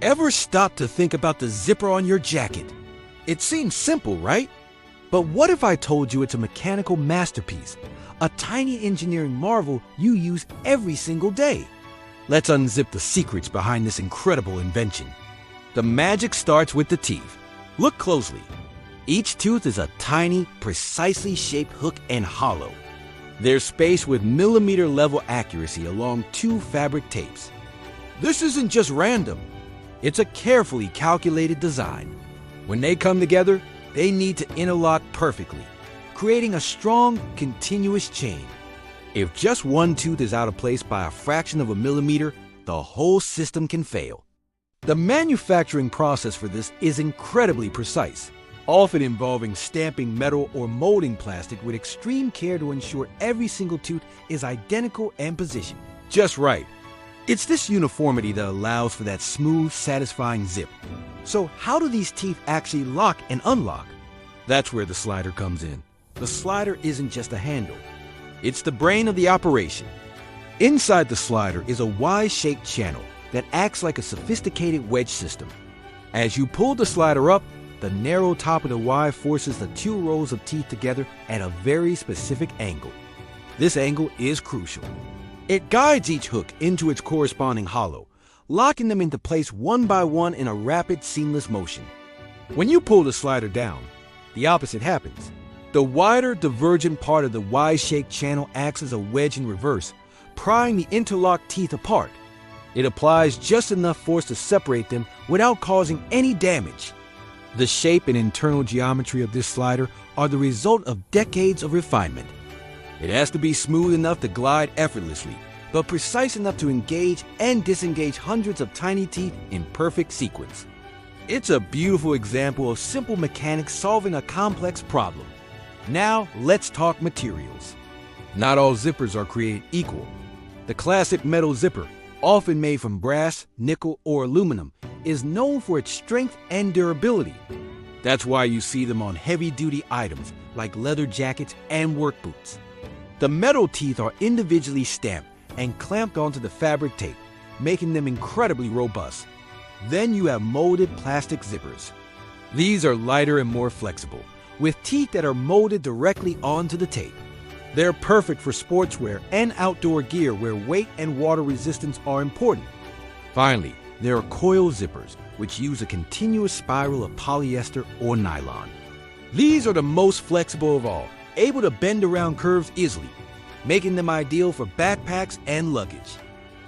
Ever stop to think about the zipper on your jacket? It seems simple, right? But what if I told you it's a mechanical masterpiece, a tiny engineering marvel you use every single day? Let's unzip the secrets behind this incredible invention. The magic starts with the teeth. Look closely. Each tooth is a tiny, precisely shaped hook and hollow. They're spaced with millimeter-level accuracy along two fabric tapes. This isn't just random. It's a carefully calculated design. When they come together, they need to interlock perfectly, creating a strong, continuous chain. If just one tooth is out of place by a fraction of a millimeter, the whole system can fail. The manufacturing process for this is incredibly precise, often involving stamping metal or molding plastic with extreme care to ensure every single tooth is identical and positioned just right. It's this uniformity that allows for that smooth, satisfying zip. So how do these teeth actually lock and unlock? That's where the slider comes in. The slider isn't just a handle. It's the brain of the operation. Inside the slider is a Y-shaped channel that acts like a sophisticated wedge system. As you pull the slider up, the narrow top of the Y forces the two rows of teeth together at a very specific angle. This angle is crucial. It guides each hook into its corresponding hollow, locking them into place one by one in a rapid, seamless motion. When you pull the slider down, the opposite happens. The wider, divergent part of the Y-shaped channel acts as a wedge in reverse, prying the interlocked teeth apart. It applies just enough force to separate them without causing any damage. The shape and internal geometry of this slider are the result of decades of refinement. It has to be smooth enough to glide effortlessly, but precise enough to engage and disengage hundreds of tiny teeth in perfect sequence. It's a beautiful example of simple mechanics solving a complex problem. Now, let's talk materials. Not all zippers are created equal. The classic metal zipper, often made from brass, nickel, or aluminum, is known for its strength and durability. That's why you see them on heavy-duty items like leather jackets and work boots. The metal teeth are individually stamped and clamped onto the fabric tape, making them incredibly robust. Then you have molded plastic zippers. These are lighter and more flexible, with teeth that are molded directly onto the tape. They're perfect for sportswear and outdoor gear where weight and water resistance are important. Finally, there are coil zippers, which use a continuous spiral of polyester or nylon. These are the most flexible of all, able to bend around curves easily, making them ideal for backpacks and luggage.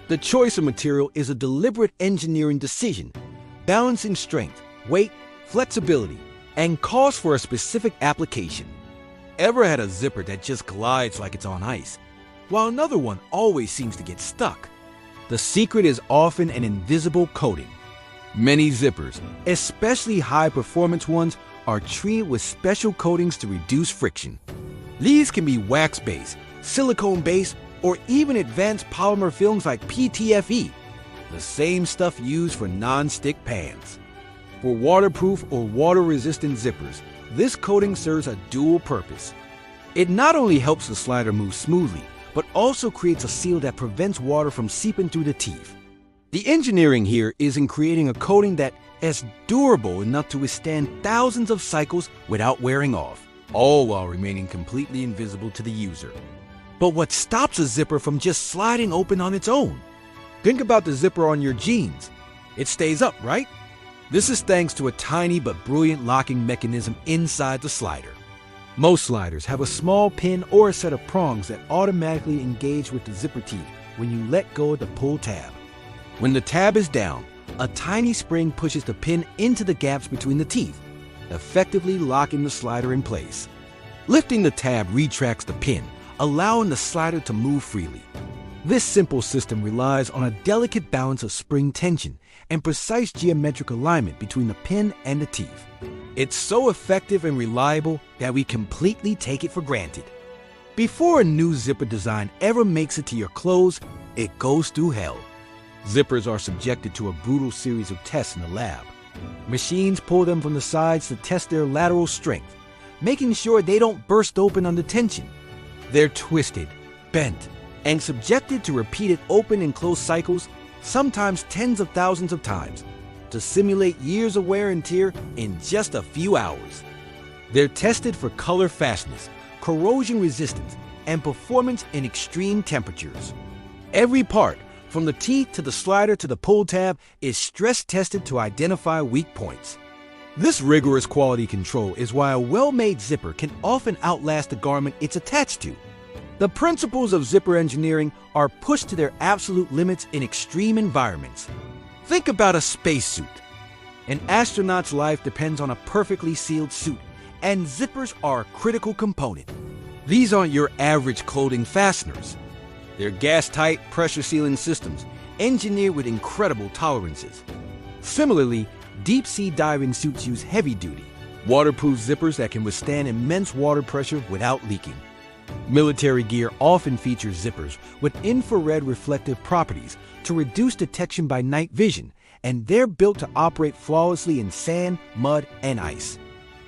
The choice of material is a deliberate engineering decision, balancing strength, weight, flexibility, and cost for a specific application. Ever had a zipper that just glides like it's on ice, while another one always seems to get stuck? The secret is often an invisible coating. Many zippers, especially high-performance ones, are treated with special coatings to reduce friction. These can be wax-based, silicone-based, or even advanced polymer films like PTFE, the same stuff used for non-stick pans. For waterproof or water-resistant zippers, this coating serves a dual purpose. It not only helps the slider move smoothly, but also creates a seal that prevents water from seeping through the teeth. The engineering here is in creating a coating that is durable enough to withstand thousands of cycles without wearing off, all while remaining completely invisible to the user. But what stops a zipper from just sliding open on its own? Think about the zipper on your jeans. It stays up, right? This is thanks to a tiny but brilliant locking mechanism inside the slider. Most sliders have a small pin or a set of prongs that automatically engage with the zipper teeth when you let go of the pull tab. When the tab is down, a tiny spring pushes the pin into the gaps between the teeth, effectively locking the slider in place. Lifting the tab retracts the pin, allowing the slider to move freely. This simple system relies on a delicate balance of spring tension and precise geometric alignment between the pin and the teeth. It's so effective and reliable that we completely take it for granted. Before a new zipper design ever makes it to your clothes, it goes through hell. Zippers are subjected to a brutal series of tests in the lab. Machines pull them from the sides to test their lateral strength, making sure they don't burst open under tension. They're twisted, bent, and subjected to repeated open and close cycles, sometimes tens of thousands of times. to simulate years of wear and tear in just a few hours. They're tested for color fastness, corrosion resistance, and performance in extreme temperatures. Every part, from the teeth to the slider to the pull tab, is stress tested to identify weak points. This rigorous quality control is why a well-made zipper can often outlast the garment it's attached to. The principles of zipper engineering are pushed to their absolute limits in extreme environments. Think about a spacesuit. An astronaut's life depends on a perfectly sealed suit, and zippers are a critical component. These aren't your average clothing fasteners. They're gas-tight, pressure-sealing systems, engineered with incredible tolerances. Similarly, deep-sea diving suits use heavy-duty, waterproof zippers that can withstand immense water pressure without leaking. Military gear often features zippers with infrared reflective properties to reduce detection by night vision, and they're built to operate flawlessly in sand, mud, and ice.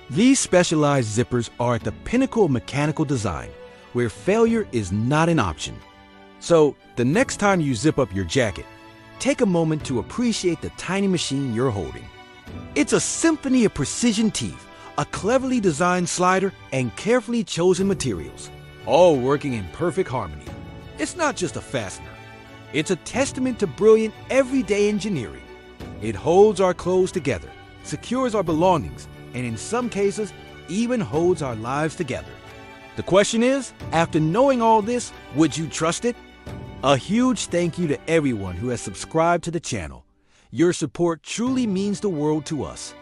These specialized zippers are at the pinnacle of mechanical design, where failure is not an option. So, the next time you zip up your jacket, take a moment to appreciate the tiny machine you're holding. It's a symphony of precision teeth, a cleverly designed slider, and carefully chosen materials, all working in perfect harmony. It's not just a fastener. It's a testament to brilliant everyday engineering. It holds our clothes together, secures our belongings, and in some cases, even holds our lives together. The question is, after knowing all this, would you trust it? A huge thank you to everyone who has subscribed to the channel. Your support truly means the world to us.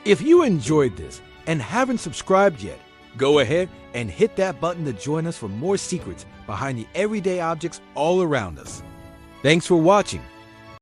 If you enjoyed this and haven't subscribed yet, go ahead and hit that button to join us for more secrets behind the everyday objects all around us. Thanks for watching.